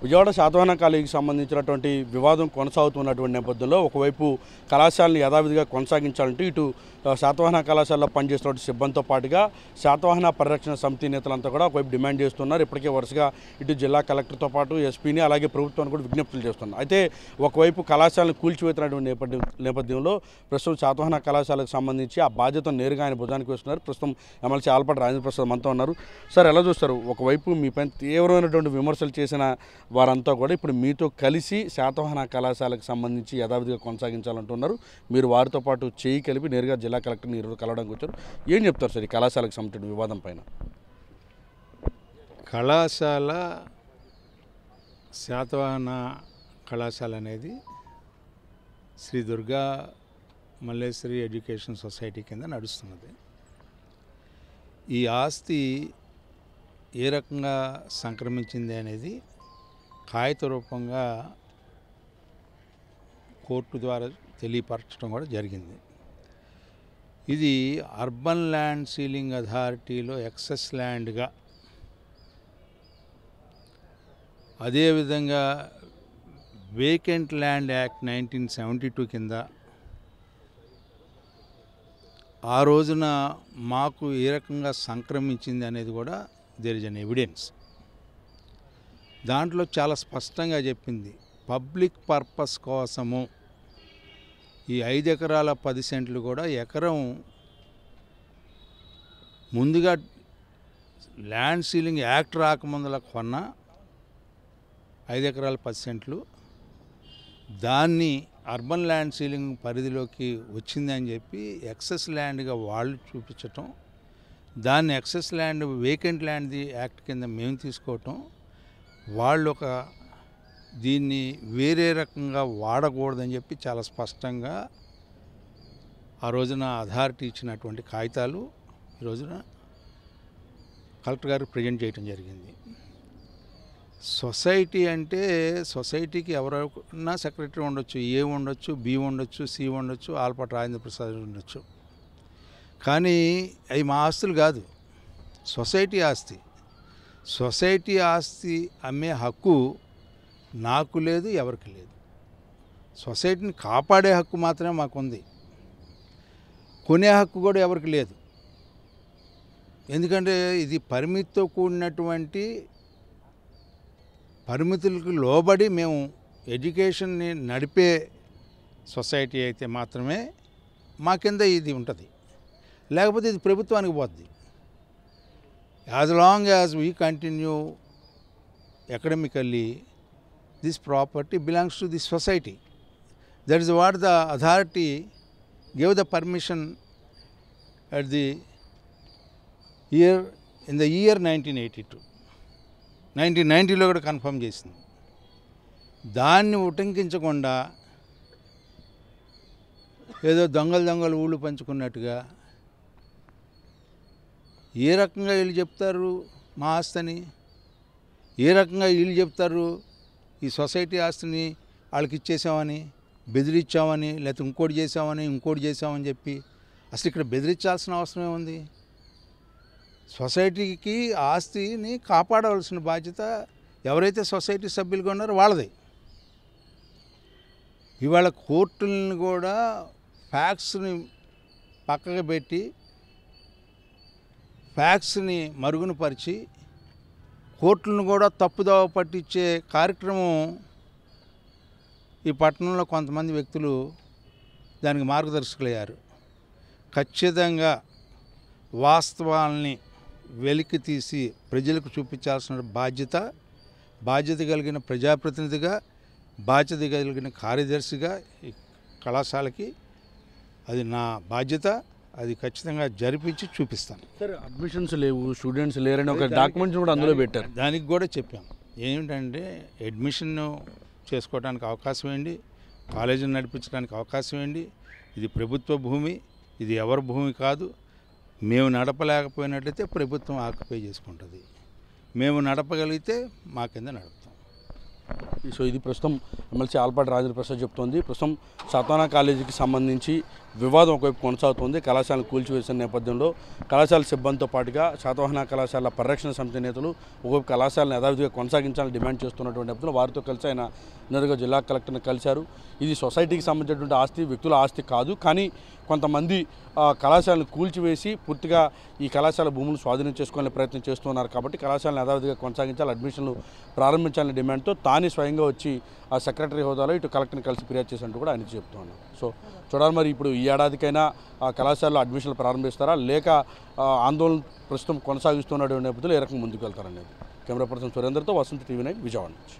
విజయవాడ శాతవాహన కాలేజీకి సంబంధించినటువంటి వివాదం కొనసాగుతున్నటువంటి నేపథ్యంలో ఒకవైపు కళాశాలను యథావిధిగా కొనసాగించాలంటూ ఇటు శాతవాహన కళాశాలలో పనిచేస్తున్న సిబ్బందితో పాటుగా శాతవాహన పరిరక్షణ సమితి నేతలంతా కూడా ఒకవైపు డిమాండ్ చేస్తున్నారు. ఇప్పటికే వరుసగా ఇటు జిల్లా కలెక్టర్తో పాటు ఎస్పీని అలాగే ప్రభుత్వాన్ని కూడా విజ్ఞప్తులు చేస్తున్నారు. అయితే ఒకవైపు కళాశాలను కూల్చివేతున్నటువంటి నేపథ్యంలో ప్రస్తుతం శాతవాహన కళాశాలకు సంబంధించి ఆ బాధ్యతను నేరుగా ఆయన భుజానికి వేస్తున్నారు. ప్రస్తుతం ఎమ్మెల్సీ ఆలపాటి రాజేంద్ర ప్రసాద్ మనతో ఉన్నారు. సార్, ఎలా చూస్తారు? ఒకవైపు మీ పైన తీవ్రమైనటువంటి విమర్శలు చేసిన వారంతా కూడా ఇప్పుడు మీతో కలిసి శాతవాహన కళాశాలకు సంబంధించి యథావిధిగా కొనసాగించాలంటున్నారు. మీరు వారితో పాటు చేయి కలిపి నేరుగా జిల్లా కలెక్టర్ని ఈరోజు కలవడానికి వచ్చారు. ఏం చెప్తారు సార్ ఈ కళాశాలకు సంబంధించిన వివాదం పైన? కళాశాల శాతవాహన కళాశాల అనేది శ్రీ దుర్గా మల్లేశ్వరి ఎడ్యుకేషన్ సొసైటీ కింద నడుస్తున్నది. ఈ ఆస్తి ఏ రకంగా సంక్రమించింది అనేది కాగిత రూపంగా కోర్టు ద్వారా తెలియపరచడం కూడా జరిగింది. ఇది అర్బన్ ల్యాండ్ సీలింగ్ అథారిటీలో ఎక్సెస్ ల్యాండ్గా, అదేవిధంగా వేకెంట్ ల్యాండ్ యాక్ట్ 1972 కింద ఆ రోజున మాకు ఏ రకంగా సంక్రమించింది అనేది కూడా దేర్ ఇస్ అన్ ఎవిడెన్స్. దాంట్లో చాలా స్పష్టంగా చెప్పింది, పబ్లిక్ పర్పస్ కోసము ఈ 5 ఎకరాల 10 సెంట్లు కూడా ఎకరం ముందుగా ల్యాండ్ సీలింగ్ యాక్ట్ రాకముందులా కొన్న 5 ఎకరాల 10 సెంట్లు దాన్ని అర్బన్ ల్యాండ్ సీలింగ్ పరిధిలోకి వచ్చిందని చెప్పి ఎక్సెస్ ల్యాండ్గా వాళ్ళు చూపించటం, దాన్ని excess land vacant land act కింద మేము తీసుకోవటం, వాళ్ళు దీన్ని వేరే రకంగా వాడకూడదని చెప్పి చాలా స్పష్టంగా ఆ రోజున అథారిటీ ఇచ్చినటువంటి కాగితాలు ఈ రోజున కలెక్టర్ గారికి ప్రజెంట్ చేయడం జరిగింది. సొసైటీ అంటే సొసైటీకి ఎవరైనా సెక్రటరీ ఉండొచ్చు, ఏ ఉండొచ్చు, బి ఉండొచ్చు, సి ఉండొచ్చు, ఆలపాటి రాజేంద్ర ప్రసాద్ ఉండొచ్చు. కానీ అవి మా ఆస్తులు కాదు, సొసైటీ ఆస్తి. సొసైటీ ఆస్తి అమ్మే హక్కు నాకు లేదు, ఎవరికి లేదు. సొసైటీని కాపాడే హక్కు మాత్రమే మాకుంది, కొనే హక్కు కూడా ఎవరికి లేదు. ఎందుకంటే ఇది పరిమితితో కూడినటువంటి, పరిమితులకు లోబడి మేము ఎడ్యుకేషన్ని నడిపే సొసైటీ అయితే మాత్రమే మా కింద ఇది ఉంటుంది, లేకపోతే ఇది ప్రభుత్వానికి పోద్ది. As long as we continue academically, this property belongs to the society. That is what the authority gave the permission at the year, in the year 1982. 1990లో కూడా కన్ఫర్మ్ చేసింది. దాన్ని ఉటంకించకుండా ఏదో దొంగలు ఊళ్ళు పంచుకున్నట్టుగా ఏ రకంగా వీళ్ళు చెప్తారు మా ఆస్తిని, ఏ రకంగా వీళ్ళు చెప్తారు ఈ సొసైటీ ఆస్తిని వాళ్ళకి ఇచ్చేసామని, బెదిరించామని, లేకపోతే ఇంకోటి చేసామని చెప్పి. అసలు ఇక్కడ బెదిరించాల్సిన అవసరమే ఉంది? సొసైటీకి ఆస్తిని కాపాడవలసిన బాధ్యత ఎవరైతే సొసైటీ సభ్యులుగా ఉన్నారో వాళ్ళది. ఇవాళ కోర్టులను కూడా ఫ్యాక్ట్స్ని పక్కకు పెట్టి, ఫ్యాక్ట్స్ని మరుగున పరిచి, కోర్టులను కూడా తప్పుదోవ పట్టించే కార్యక్రమం ఈ పట్టణంలో కొంతమంది వ్యక్తులు దానికి మార్గదర్శకులయ్యారు. ఖచ్చితంగా వాస్తవాల్ని వెలికి తీసి ప్రజలకు చూపించాల్సిన బాధ్యత కలిగిన ప్రజాప్రతినిధిగా, బాధ్యత కలిగిన కార్యదర్శిగా ఈ కళాశాలకి అది నా బాధ్యత. అది ఖచ్చితంగా జరిపించి చూపిస్తాను. సార్, అడ్మిషన్స్ లేవు, స్టూడెంట్స్ లేరని ఒక డాక్యుమెంట్స్ కూడా అందులో పెట్టారు. దానికి కూడా చెప్పాం ఏమిటంటే అడ్మిషన్ చేసుకోవడానికి అవకాశం ఏంటి, కాలేజీని నడిపించడానికి అవకాశం ఏంటి. ఇది ప్రభుత్వ భూమి, ఇది ఎవరి భూమి కాదు. మేము నడపలేకపోయినట్లయితే ప్రభుత్వం ఆక్యుపై చేసుకుంటుంది, మేము నడపగలిగితే మా కింద నడుపుతాం. సో ఇది ప్రస్తుతం ఎమ్మెల్సీ ఆలపాటి రాజేంద్ర ప్రసాద్ చెప్తోంది. ప్రస్తుతం సాత్వానా కాలేజీకి సంబంధించి వివాదం ఒకవైపు కొనసాగుతోంది. కళాశాలను కూల్చివేసిన నేపథ్యంలో కళాశాల సిబ్బందితో పాటుగా శాతవాహన కళాశాల పరిరక్షణ సమితి నేతలు ఒకవైపు కళాశాలను యథావిధిగా కొనసాగించాలని డిమాండ్ చేస్తున్నటువంటి నేపథ్యంలో వారితో కలిసి ఆయన నేరుగా జిల్లా కలెక్టర్ని కలిశారు. ఇది సొసైటీకి సంబంధించినటువంటి ఆస్తి, వ్యక్తుల ఆస్తి కాదు. కానీ కొంతమంది కళాశాలను కూల్చివేసి పూర్తిగా ఈ కళాశాల భూములు స్వాధీనం చేసుకునే ప్రయత్నం చేస్తున్నారు. కాబట్టి కళాశాలను యథావిధిగా కొనసాగించాలి, అడ్మిషన్లు ప్రారంభించాలనే డిమాండ్తో తానే స్వయంగా వచ్చి ఆ సెక్రటరీ హోదాలో ఇటు కలెక్టర్ని కలిసి ఫిర్యాదు చేసినట్టు కూడా ఆయన చెప్తూ ఉన్నారు. సో చూడాలి మరి ఇప్పుడు ఈ ఏడాదికైనా ఆ కళాశాలలో అడ్మిషన్లు ప్రారంభిస్తారా లేక ఆందోళన ప్రస్తుతం కొనసాగిస్తున్నటువంటి నేపథ్యంలో ఏ రకంగా ముందుకు వెళ్తారనేది. కెమెరా పర్సన్ సురేందర్తో వసంత్ టీవీ 9 విజయవాడ నుంచి.